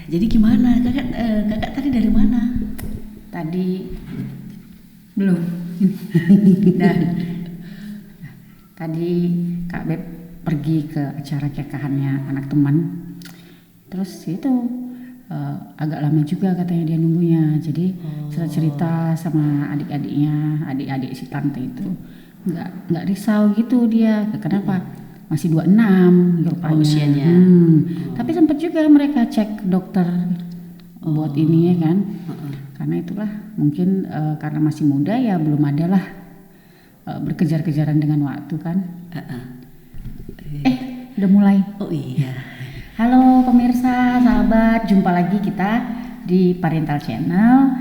Jadi gimana kakak tadi dari mana? Tadi belum. Dan tadi Kak Beb pergi ke acara kekahannya anak teman. Terus itu agak lama juga katanya dia nunggunya. Jadi cerita sama adik-adik si tante itu nggak risau gitu dia. Kenapa? Masih 26 rupanya. Usianya. Tapi sempat juga mereka cek dokter buat ini ya kan. Karena itulah mungkin karena masih muda ya belum ada lah berkejar-kejaran dengan waktu kan. Udah mulai. Oh iya. Halo pemirsa, sahabat, jumpa lagi kita di Parental Channel.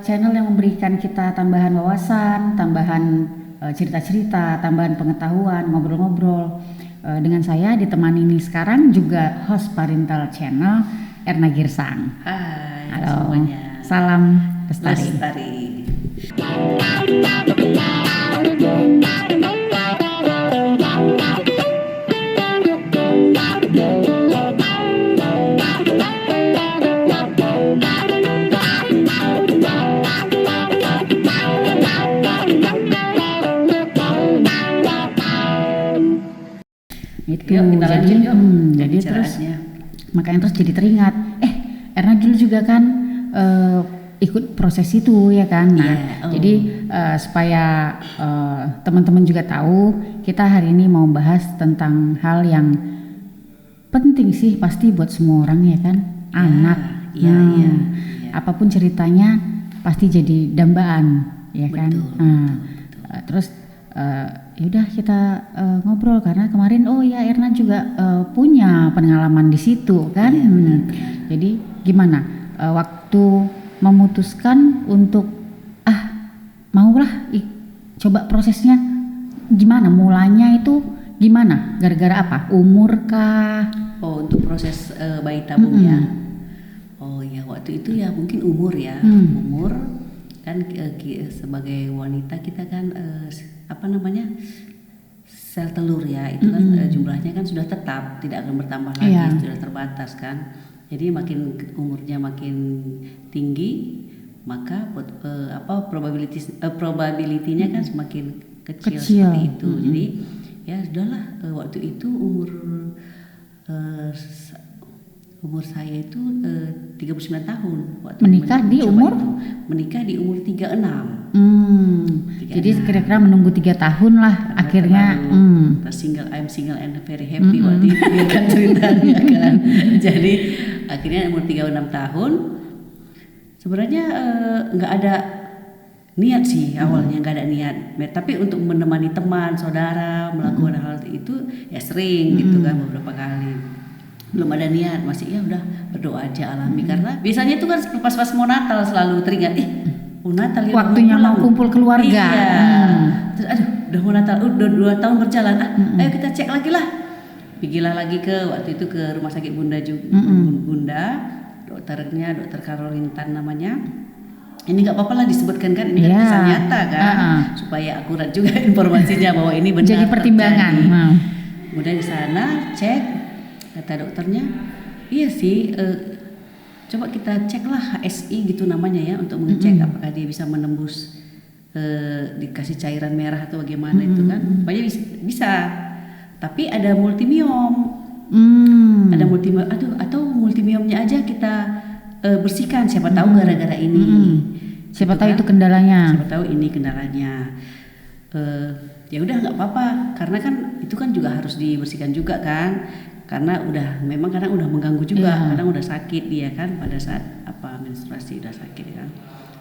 Channel yang memberikan kita tambahan wawasan, tambahan cerita-cerita, tambahan pengetahuan, ngobrol-ngobrol. Dengan saya ditemani nih sekarang juga host Parental Channel, Erna Girsang. Hai. Halo. Semuanya. Salam lestari. Itu jadi terus makanya terus jadi teringat Erna dulu juga kan ikut proses itu ya kan. Jadi supaya teman-teman juga tahu kita hari ini mau bahas tentang hal yang penting sih pasti buat semua orang ya kan, anak. Apapun ceritanya pasti jadi dambaan ya kan. Terus yaudah kita ngobrol karena kemarin Erna juga punya pengalaman di situ kan. Jadi gimana waktu memutuskan untuk maulah coba prosesnya gimana, mulanya itu gimana, gara-gara apa, umur kah? Untuk proses bayi tabung ya. Waktu itu ya mungkin umur ya. Umur kan sebagai wanita kita kan sel telur ya itu kan jumlahnya kan sudah tetap, tidak akan bertambah lagi, sudah terbatas kan. Jadi makin umurnya makin tinggi maka probability-nya kan semakin kecil. Seperti itu. Jadi ya sudahlah, waktu itu umur saya itu 39 tahun waktu menikah di umur itu. Menikah di umur 36. Jadi kira-kira menunggu 3 tahun lah. Karena akhirnya I'm single and very happy waktu itu ya kan ceritanya kan. Jadi akhirnya umur 36 tahun sebenarnya nggak ada niat sih awalnya, nggak ada niat, tapi untuk menemani teman saudara melakukan hal itu ya sering gitu kan, beberapa kali. Belum ada niat, masih ya udah berdoa aja alami. Karena biasanya itu kan pas mau Natal selalu teringat Natal ya, waktunya mau kumpul keluarga. Terus udah mau Natal, udah 2 tahun berjalan, ayo kita cek lagi lah. Pergilah lagi waktu itu ke rumah sakit Bunda juga. Bunda, dokternya Dokter Caroline Tan namanya. Ini nggak apa-apa lah disebutkan kan, ini kan kisah nyata kan, supaya akurat juga informasinya bahwa ini benar jadi pertimbangan. Kemudian di sana cek, kata dokternya, iya sih, coba kita cek lah HSI gitu namanya ya, untuk mengecek apakah dia bisa menembus, dikasih cairan merah atau bagaimana itu kan, pokoknya bisa. Tapi ada multimiom, atau multimiomnya aja kita bersihkan, siapa tahu gara-gara ini. Siapa tahu itu kendalanya. Siapa tahu ini kendalanya. Ya udah nggak apa-apa, karena kan itu kan juga harus dibersihkan juga kan, karena memang kadang udah mengganggu juga, kadang udah sakit dia kan pada saat menstruasi udah sakit kan,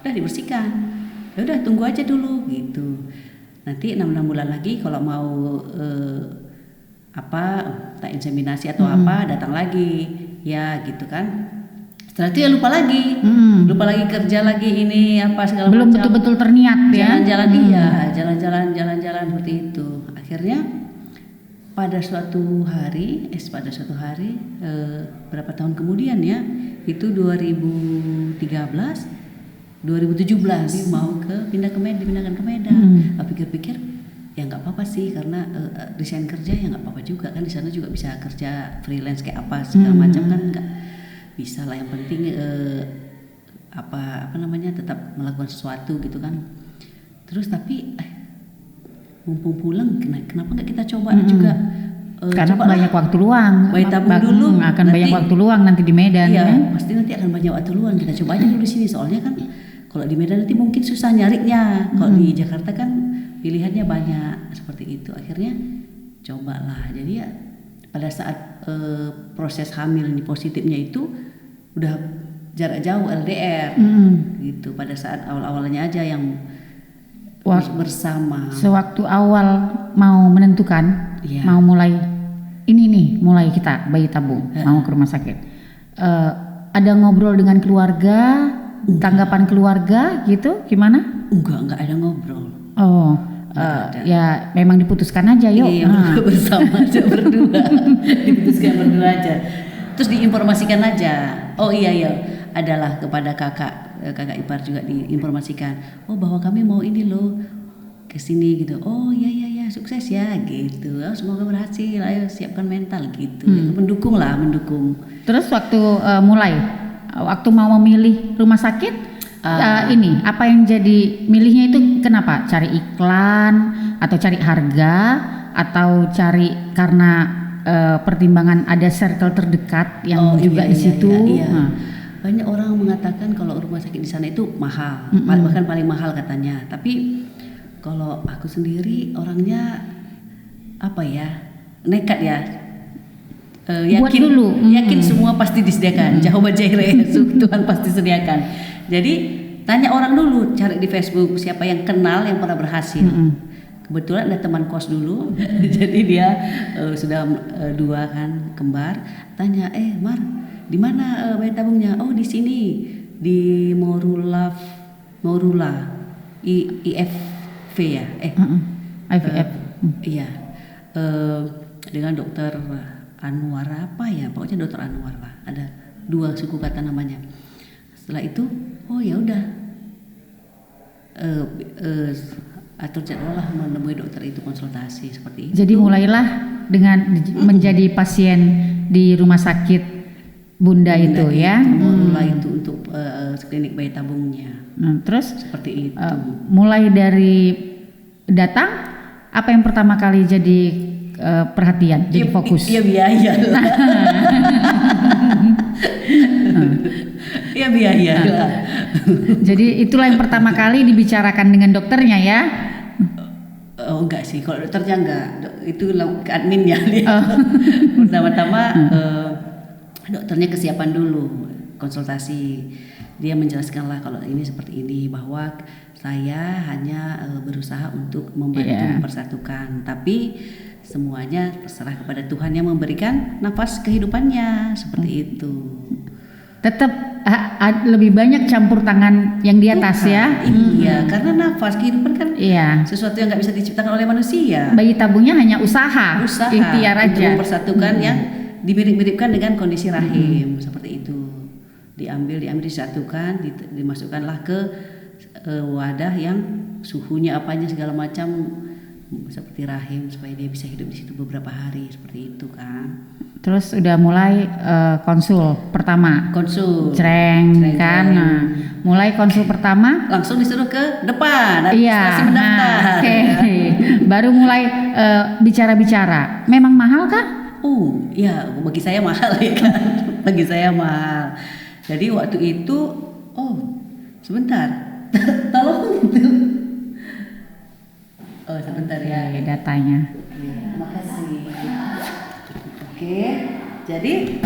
udah dibersihkan. Ya udah tunggu aja dulu gitu. Nanti 6 bulan lagi kalau mau tak inseminasi atau datang lagi ya gitu kan. Setelah itu ya lupa lagi kerja lagi ini segala belum macam. Betul-betul terniat ya. Jalan-jalan seperti itu. Akhirnya pada suatu hari berapa tahun kemudian ya, itu 2017 mau dipindahkan ke Medan. Pikir-pikir ya nggak apa-apa sih, karena resign kerja ya nggak apa-apa juga kan, di sana juga bisa kerja freelance kayak apa segala macam kan, bisa lah, yang penting apa namanya, tetap melakukan sesuatu gitu kan. Terus tapi mumpung pulang, kenapa nggak kita coba juga? Karena banyak waktu luang. Bayi tabung dulu akan banyak waktu luang nanti di Medan. Iya, kan? pasti nanti akan banyak waktu luang. Kita coba aja dulu di sini, soalnya kan kalau di Medan nanti mungkin susah nyarinya. Kalau di Jakarta kan pilihannya banyak seperti itu. Akhirnya cobalah. Jadi ya pada saat proses hamil ini positifnya itu udah jarak jauh LDR gitu. Pada saat awal-awalnya aja yang bersama. Sewaktu awal mau menentukan, mau mulai ini nih, mulai kita bayi tabung, mau ke rumah sakit. Ada ngobrol dengan keluarga, tanggapan keluarga gitu, gimana? Enggak ada ngobrol. Oh, ya memang diputuskan aja yuk. Iya, bersama aja berdua. Diputuskan berdua aja. Terus diinformasikan aja. Oh iya, adalah kepada kakak ipar juga diinformasikan. Oh, bahwa kami mau ini loh ke sini gitu. Oh iya, sukses ya gitu. Oh, semoga berhasil. Ayo siapkan mental gitu. Mendukung. Terus waktu waktu mau memilih rumah sakit, ini apa yang jadi milihnya itu kenapa? Cari iklan atau cari harga atau cari karena pertimbangan ada circle terdekat yang juga di situ? Iya. Banyak orang mengatakan kalau rumah sakit di sana itu mahal, bahkan paling mahal katanya. Tapi kalau aku sendiri orangnya nekat ya. Yakin semua pasti disediakan. Jehovah Jireh, Tuhan pasti sediakan. Jadi tanya orang dulu, cari di Facebook siapa yang kenal yang pernah berhasil. Kebetulan ada teman kos dulu, jadi dia sudah 2 kan kembar. Tanya, Mar, di mana bayi tabungnya? Oh, di sini, di Morula IFV ya. IVF. Iya. Dengan dokter Anwar apa ya? Pokoknya dokter Anwar lah. Ada 2 suku kata namanya. Setelah itu, oh ya udah. Atur jadwal lah menemui dokter itu, konsultasi seperti itu. Jadi mulailah dengan menjadi pasien di rumah sakit Bunda itu ya. Morula itu untuk klinik bayi tabungnya. Terus seperti itu. Mulai dari datang, apa yang pertama kali jadi perhatian, jadi fokus? Ya biaya. Ya biaya. Jadi itulah yang pertama kali dibicarakan dengan dokternya ya? Oh enggak sih, kalau dokternya enggak, itu ke adminnya. Pertama-tama dokternya kesiapan dulu, konsultasi. Dia menjelaskanlah kalau ini seperti ini, bahwa saya hanya berusaha untuk membantu mempersatukan, tapi semuanya terserah kepada Tuhan yang memberikan nafas kehidupannya, seperti itu. Tetap lebih banyak campur tangan yang di atas Tuhan, ya. Iya, karena nafas kehidupan kan sesuatu yang nggak bisa diciptakan oleh manusia. Bayi tabungnya hanya usaha ikhtiar aja untuk mempersatukan yang dimirip-miripkan dengan kondisi rahim, seperti itu. Diambil disatukan, dimasukkanlah ke wadah yang suhunya apanya segala macam seperti rahim, supaya dia bisa hidup di situ beberapa hari, seperti itu kan. Terus udah mulai konsul pertama. Cereng kan. Nah, mulai konsul pertama langsung disuruh ke depan, administrasi mendaftar. Baru mulai bicara-bicara. Memang mahal kah? Ya bagi saya mahal ya kan. Bagi saya mahal. Jadi waktu itu, sebentar. Tolong. Sebentar ya. Datanya. Terima kasih. Oke, jadi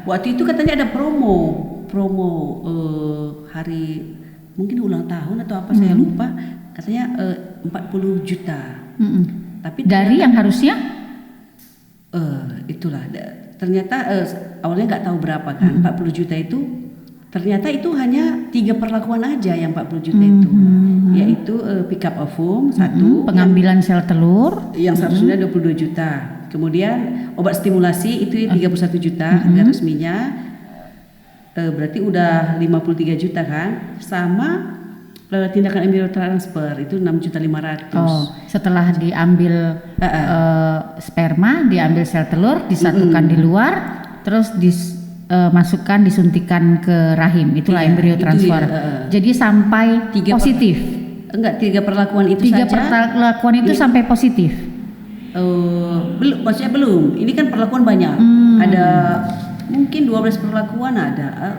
waktu itu katanya ada promo hari mungkin ulang tahun atau apa, saya lupa. Katanya 40 juta. Tapi dari yang harusnya itulah ternyata awalnya nggak tahu berapa kan. 40 juta itu ternyata itu hanya 3 perlakuan aja yang 40 juta itu, yaitu pick up ovum 1, pengambilan sel telur yang seharusnya 22 juta. Kemudian obat stimulasi itu 31 juta harga resminya, berarti udah 53 juta kan, sama tindakan embryo transfer itu 6.500.000. Setelah diambil sperma, diambil sel telur, disatukan di luar, terus dimasukkan, disuntikan ke rahim, itulah embrio transfer. Jadi sampai positif. Enggak, 3 perlakuan itu saja. 3 perlakuan itu sampai positif. Belum, maksudnya belum. Ini kan perlakuan banyak. Ada mungkin 12 perlakuan ada.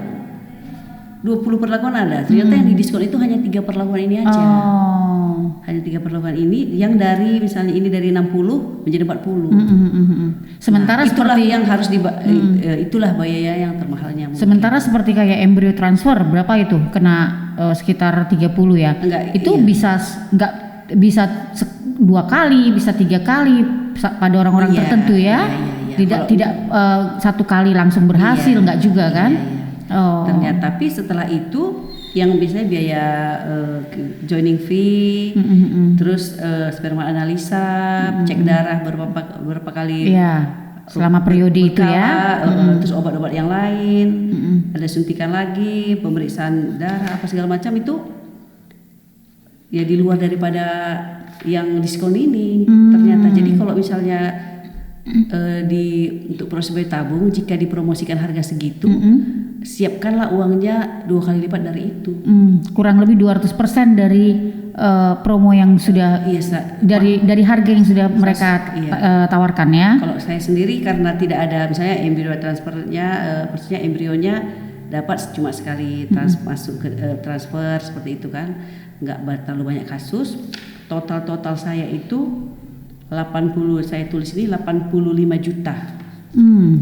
20 perlakuan ada. Ternyata yang didiskon itu hanya 3 perlakuan ini aja. Hanya 3 perlakuan ini yang dari misalnya ini dari 60 menjadi 40. Sementara itulah seperti yang harus itulah biaya yang termahalnya. Mungkin. Sementara seperti kayak embrio transfer berapa itu? Kena sekitar 30 ya. Itu bisa nggak bisa 2 kali, bisa 3 kali pada orang-orang tertentu ya. Tidak 1 kali langsung berhasil nggak juga kan? Ternyata tapi setelah itu yang biasanya biaya joining fee, terus sperma analisa, cek darah berapa kali, selama periode itu ya, terus obat-obat yang lain, ada suntikan lagi, pemeriksaan darah apa segala macam itu ya di luar daripada yang diskon ini ternyata. Jadi kalau misalnya untuk proses bayi tabung jika dipromosikan harga segitu, siapkanlah uangnya 2 kali lipat dari itu. Kurang lebih 200% dari promo yang sudah dari harga yang sudah mereka tawarkan ya. Kalau saya sendiri karena tidak ada misalnya embrio transfernya, maksudnya embrionya dapat cuma sekali masuk ke transfer seperti itu kan, nggak terlalu banyak kasus. Total saya itu 80, saya tulis ini 85 juta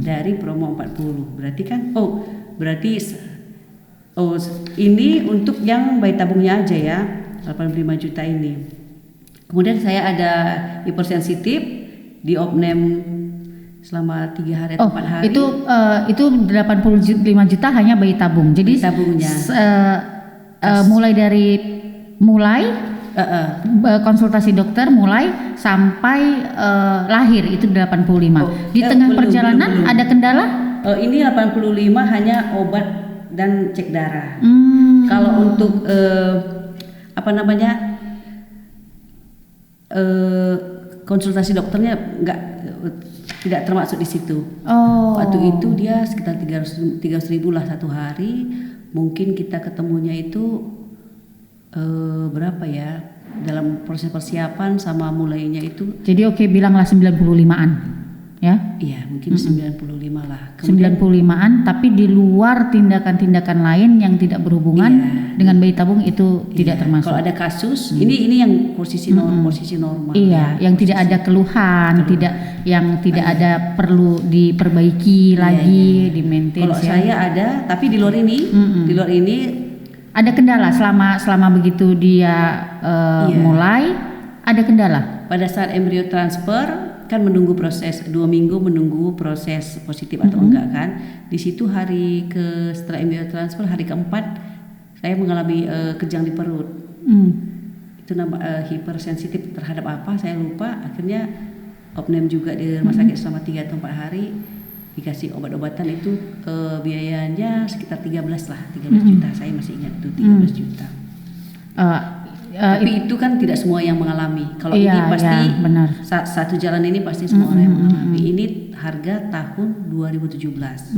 dari promo 40. Berarti kan ini untuk yang bayi tabungnya aja ya, 85 juta ini. Kemudian saya ada hipersensitif di opname selama 3 hari atau 4 hari. Itu 85 juta hanya bayi tabung. Jadi bayi tabungnya. Mulai konsultasi dokter mulai sampai lahir itu 85. Di tengah perjalanan belum. Ada kendala? Ini 85 hanya obat dan cek darah. Kalau untuk konsultasi dokternya tidak termasuk di situ. Waktu itu dia sekitar 300 ribu lah 1 hari. Mungkin kita ketemunya itu berapa ya dalam proses persiapan sama mulainya itu. Jadi bilanglah 95-an ya. Iya mungkin 95 lah. 95-an tapi di luar tindakan-tindakan lain yang tidak berhubungan dengan bayi tabung itu tidak termasuk. Kalau ada kasus ini yang posisi normal. Iya, yang tidak ada keluhan, tidak ada perlu diperbaiki lagi, di maintain. Kalau saya ada, tapi di luar ini ada kendala selama begitu dia mulai ada kendala. Pada saat embrio transfer kan menunggu proses 2 minggu menunggu proses positif atau enggak kan. Di situ setelah embrio transfer hari keempat saya mengalami kejang di perut. Itu hipersensitif terhadap apa saya lupa. Akhirnya opname juga di rumah sakit selama 3 atau 4 hari. Dikasih obat-obatan itu biayanya sekitar 13 juta. Saya masih ingat itu 13 juta. Tapi itu kan tidak semua yang mengalami. Kalau ini pasti benar. Satu jalan ini pasti semua orang yang mengalami. Ini harga tahun 2017.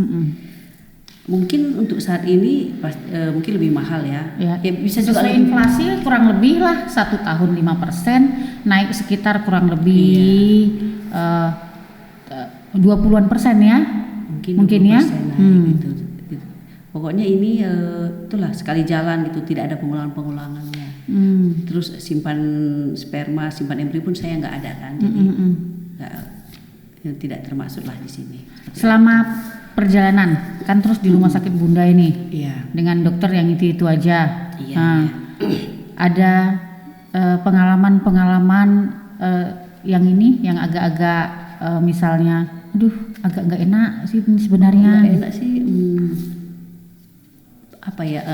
Mungkin untuk saat ini mungkin lebih mahal ya. Bisa juga inflasi kurang lebih lah 1 tahun 5%, naik sekitar kurang lebih 20-an persen ya. Mungkin ya. Gitu. Pokoknya ini itulah sekali jalan gitu, tidak ada pengulangan-pengulangannya. Terus simpan sperma, simpan embrio pun saya nggak ada kan, jadi tidak termasuk lah di sini. Selama perjalanan kan terus di rumah sakit Bunda ini, dengan dokter yang itu aja. Ada pengalaman yang agak-agak misalnya, agak nggak enak sih sebenarnya. Nggak enak sih,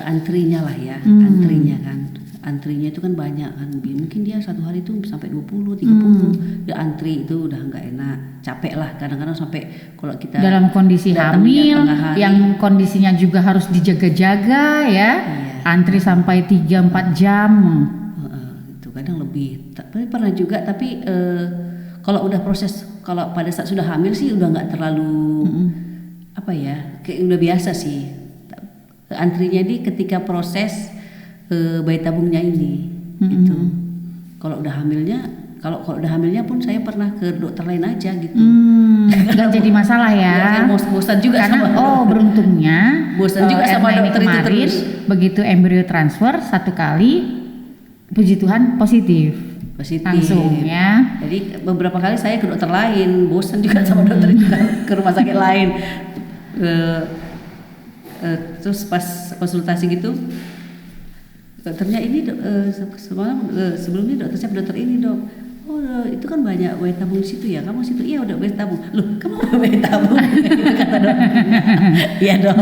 antrinya lah ya, antrinya kan. Antrinya itu kan banyak kan, mungkin dia 1 hari itu sampai 20-30 dia antri, itu udah nggak enak, capek lah kadang-kadang sampai kalau kita dalam kondisi hamil yang kondisinya juga harus dijaga-jaga ya, antri sampai 3-4 jam. Itu kadang lebih, tapi pernah juga tapi kalau udah proses, kalau pada saat sudah hamil sih udah nggak terlalu apa ya, kayak udah biasa sih. Antrinya di ketika proses bayi tabungnya ini itu. Kalau udah hamilnya pun saya pernah ke dokter lain aja gitu. Nggak jadi masalah ya. Bosan juga karena sama beruntungnya bosan juga sama Erna ini dokter itu kemarin terus. begitu embrio transfer 1 kali, puji Tuhan positif langsung ya. Jadi beberapa kali saya ke dokter lain, bosan juga sama dokter itu kan, ke rumah sakit lain. Terus pas konsultasi gitu, dokternya ini sebelumnya dokter saya dokter ini dok. Oh itu kan banyak bayi tabung di situ ya, kamu situ iya udah bayi tabung. Loh kamu mau bayi tabung? Gitu kata dokter. Iya dok,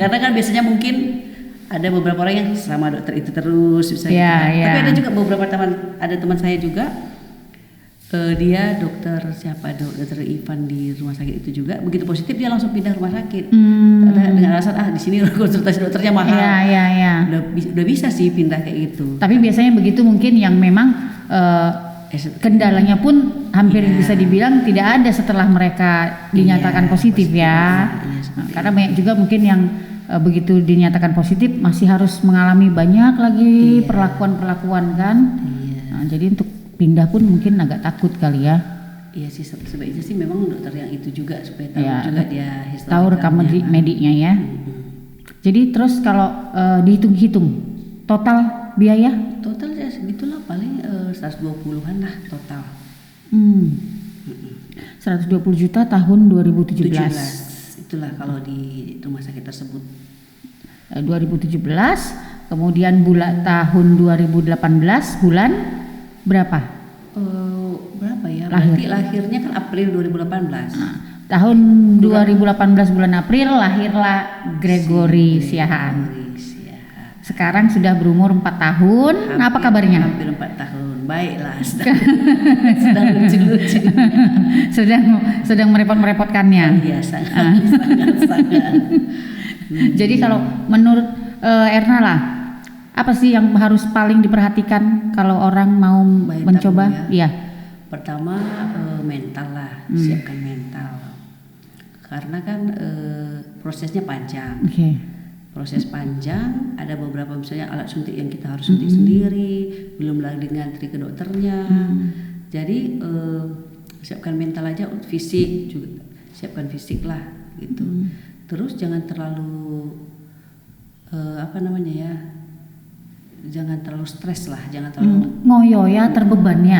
karena kan biasanya mungkin ada beberapa orang yang sama dokter itu terus bisa gitu. Tapi ada juga beberapa teman saya juga, dia dokter Ivan di rumah sakit itu juga, begitu positif dia langsung pindah rumah sakit. Dengan alasan di sini konsultasi dokternya mahal. Udah bisa sih pindah kayak gitu. Tapi biasanya begitu mungkin yang memang kendalanya pun hampir bisa dibilang tidak ada setelah mereka dinyatakan positif ya. Karena banyak juga mungkin yang begitu dinyatakan positif masih harus mengalami banyak lagi perlakuan-perlakuan kan. Nah, jadi untuk pindah pun mungkin agak takut kali ya. Iya sih, sebaiknya sih memang dokter yang itu juga supaya tahu juga dia history. Tahu rekam mediknya ya. Jadi terus kalau dihitung-hitung total biaya? Total ya segitulah, paling 120-an lah total. 120 juta tahun 2017. Itulah kalau di rumah sakit tersebut. 2017, kemudian tahun 2018 bulan berapa? Berapa ya? Berarti lahirnya kan April 2018. Tahun 2018 bulan April lahirlah Gregory Siahaan. Sekarang sudah berumur 4 tahun. Apa kabarnya? Hampir 4 tahun. Baiklah, sedang lucu-lucu. sedang merepotkannya. Iya, sangat. Jadi kalau menurut Erna lah, apa sih yang harus paling diperhatikan kalau orang mau mencoba? Iya. Pertama mental lah, siapkan mental. Karena kan prosesnya panjang. Proses panjang, ada beberapa misalnya alat suntik yang kita harus suntik sendiri, belum lagi ngantri ke dokternya. Jadi siapkan mental aja, fisik juga, siapkan fisik lah gitu. Terus jangan terlalu jangan terlalu stres lah, jangan terlalu ngoyo ya, terbebani.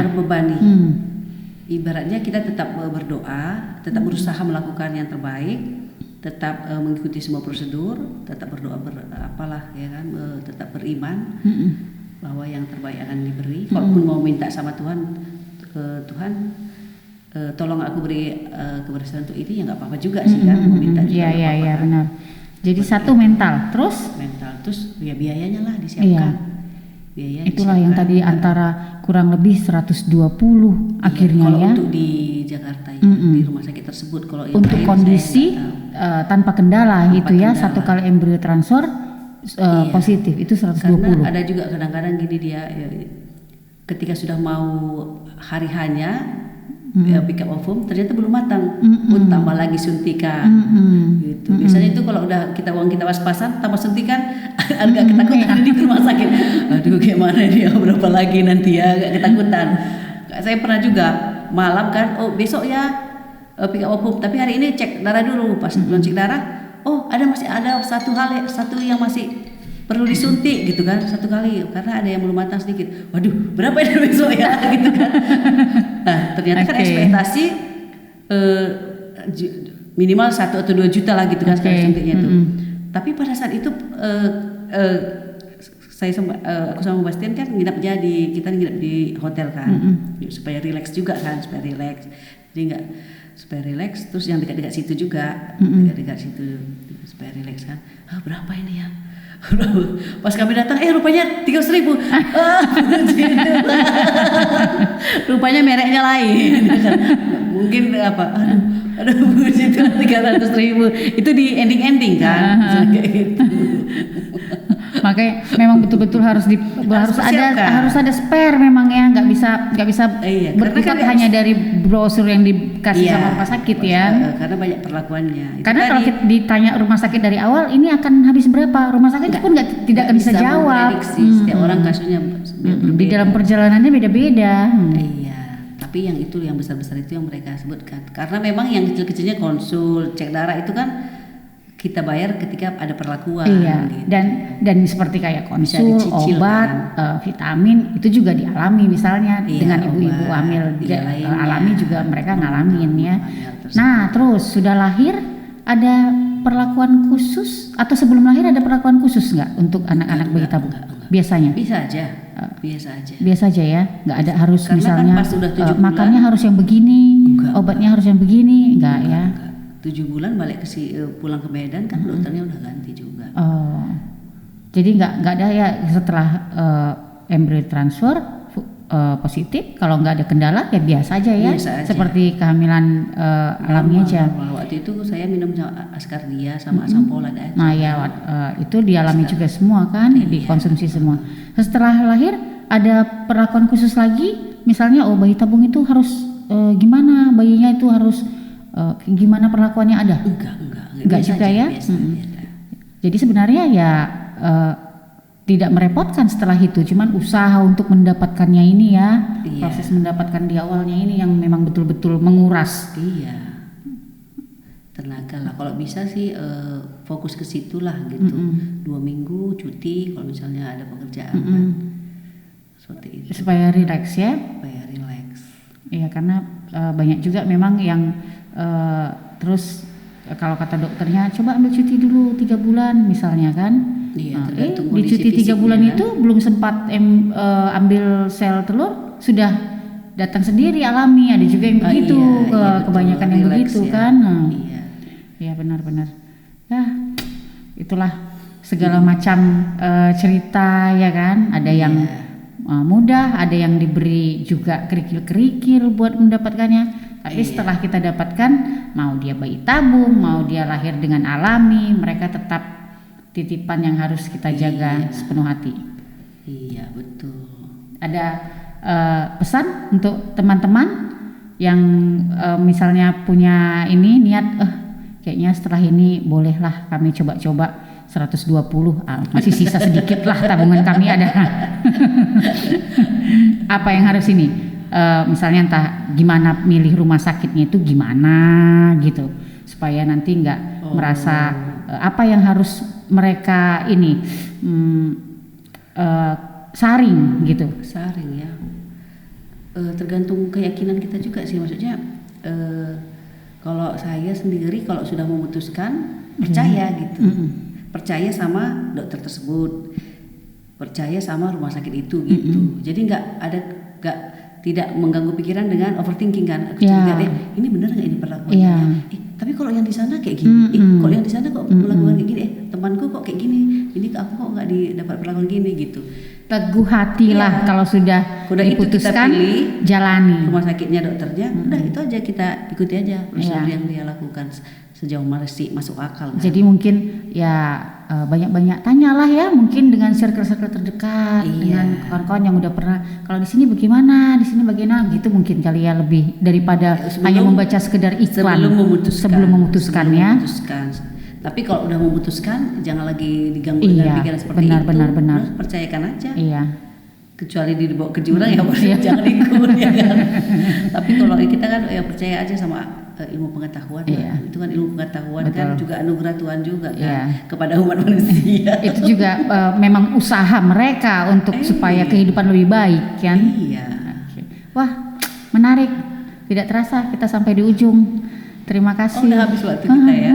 Ibaratnya kita tetap berdoa, tetap berusaha melakukan yang terbaik, tetap mengikuti semua prosedur, tetap berdoa tetap beriman bahwa yang terbaik akan diberi. Kalaupun mau minta sama Tuhan, Tuhan tolong aku beri keberhasilan untuk ini, ya nggak apa-apa juga sih kan, meminta juga. Iya benar. Jadi satu mental, terus ya biayanya lah disiapkan. Itulah yang tadi antara kurang lebih 120 akhirnya kalau ya. Untuk di Jakarta ya, di rumah sakit tersebut. Kalau yang untuk kondisi tanpa kendala gitu ya, 1 kali embrio transfer positif itu 120. Karena ada juga kadang-kadang gini dia ketika sudah mau hari hanya pick up ovum ternyata belum matang, pun tambah lagi suntikan gitu. Biasanya itu kalau udah uang kita pas-pasan tambah suntikan agak ketakutan di rumah sakit. Aduh gimana dia, berapa lagi nanti ya, agak ketakutan. Saya pernah juga malam kan, besok ya pick up ovum, tapi hari ini cek darah dulu. Pas cek darah, masih ada satu yang masih perlu disuntik gitu kan, 1 kali karena ada yang belum matang sedikit. Waduh, berapa ini besok ya gitu kan. Nah, ternyata kan ekspektasi minimal 1 atau 2 juta lah gitu kan sekali suntiknya itu. Tapi pada saat itu aku sama Mbak Bastian kan kita nginep di hotel kan, supaya rileks juga kan, supaya rileks. Terus yang dekat-dekat situ juga, dekat-dekat situ supaya rileks kan. Berapa ini ya? Pas kami datang, rupanya 300.000. Rupanya mereknya lain. Mungkin aduh itu 300.000. Itu di ending kan, kayak gitu. Makanya memang betul-betul harus ada spare memang ya, nggak bisa berkutat hanya dari brosur yang dikasih sama rumah sakit ya. Karena banyak perlakuannya. Karena kalau kita ditanya rumah sakit dari awal ini akan habis berapa, rumah sakit pun tidak akan bisa jawab. Setiap orang kasusnya di dalam perjalanannya beda-beda. Iya. Tapi yang besar-besar itu yang mereka sebutkan. Karena memang yang kecil-kecilnya konsul, cek darah itu kan kita bayar ketika ada perlakuan. Iya. Gitu. Dan seperti kayak konsul, obat, vitamin itu juga dialami misalnya dengan ibu-ibu hamil alami juga mereka ngalamin ya. Nah terus sudah lahir ada perlakuan khusus atau sebelum lahir ada perlakuan khusus nggak untuk anak-anak bayi tabung? Biasanya? Biasa aja ya, nggak ada harus karena misalnya kan makannya harus yang begini, obatnya harus yang begini, enggak ya? 7 bulan balik pulang ke Medan kan dokternya udah ganti juga. Oh, jadi nggak ada ya setelah embrio transfer positif, kalau nggak ada kendala ya biasa aja ya, seperti kehamilan alami aja. Waktu itu saya minum Ascardia sama asam folat aja. Nah ya itu dialami juga semua kan, dikonsumsi semua. Setelah lahir ada perlakuan khusus lagi, misalnya bayi tabung itu harus gimana, bayinya itu harus gimana perlakuannya ada? Enggak juga ya. Jadi sebenarnya ya tidak merepotkan setelah itu, cuman usaha untuk mendapatkannya ini ya, proses mendapatkan di awalnya ini yang memang betul-betul menguras. Iya. Tenaga lah, kalau bisa sih fokus ke situ lah gitu. 2 minggu cuti kalau misalnya ada pekerjaan kan. Seperti itu. Supaya rileks ya. Iya, karena banyak juga memang yang terus kalau kata dokternya coba ambil cuti dulu 3 bulan misalnya kan. Iya, di cuti 3 bulan kan? Itu belum sempat ambil sel telur sudah datang sendiri alami, ada juga yang begitu, kebanyakan yang begitu ya. Kan. Iya benar-benar. Ya itulah segala macam cerita ya kan. Ada yang mudah, ada yang diberi juga kerikil-kerikil buat mendapatkannya. Tapi setelah kita dapatkan, mau dia bayi tabung, mau dia lahir dengan alami, mereka tetap titipan yang harus kita jaga sepenuh hati. Iya betul. Ada pesan untuk teman-teman yang misalnya punya ini niat kayaknya setelah ini bolehlah kami coba-coba 120 masih sisa sedikit lah tabungan kami ada. Apa yang harus ini misalnya entah gimana milih rumah sakitnya itu gimana gitu supaya nanti nggak merasa apa yang harus mereka ini saring gitu. Saring ya. Tergantung keyakinan kita juga sih, maksudnya kalau saya sendiri kalau sudah memutuskan percaya gitu. Percaya sama dokter tersebut, percaya sama rumah sakit itu gitu. Jadi tidak mengganggu pikiran dengan overthinking kan. Aku juga ini benar nggak ini perlakuannya? Tapi kalau yang di sana kayak gini, kalau yang di sana kok perlakuan kayak gini, temanku kok kayak gini, ini aku kok nggak dapat perlakuan gini gitu. Teguh hati lah kalau sudah diputuskan jalani. Rumah sakitnya dokternya, udah itu aja kita ikuti aja prosedur yang dia lakukan sejauh masih masuk akal. Kan? Jadi mungkin ya banyak-banyak tanyalah ya, mungkin dengan circle-circle terdekat, dengan kawan-kawan yang udah pernah. Kalau di sini bagaimana, di sini bagaimana, gitu mungkin kali ya lebih daripada hanya membaca sekedar iklan sebelum memutuskan ya. Tapi kalau udah memutuskan jangan lagi diganggu dengan pikiran seperti benar. Percayakan aja. Iya. Kecuali dibawa ke jurang ya jangan ikut ya kan. Tapi kalau kita kan ya percaya aja sama ilmu pengetahuan kan. Itu kan ilmu pengetahuan kan juga anugerah Tuhan juga kan kepada umat manusia. Itu juga memang usaha mereka untuk supaya kehidupan lebih baik kan. Iya. Wah, menarik. Tidak terasa kita sampai di ujung. Terima kasih. Udah habis waktu kita ya.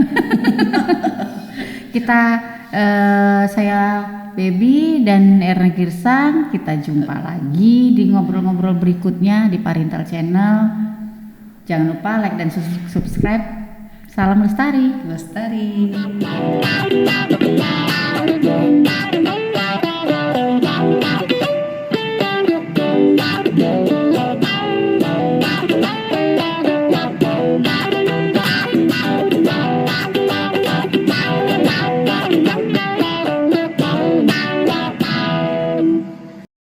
Saya Baby dan Erna Girsang, kita jumpa lagi di ngobrol-ngobrol berikutnya di Parental Channel. Jangan lupa like dan subscribe. Salam lestari.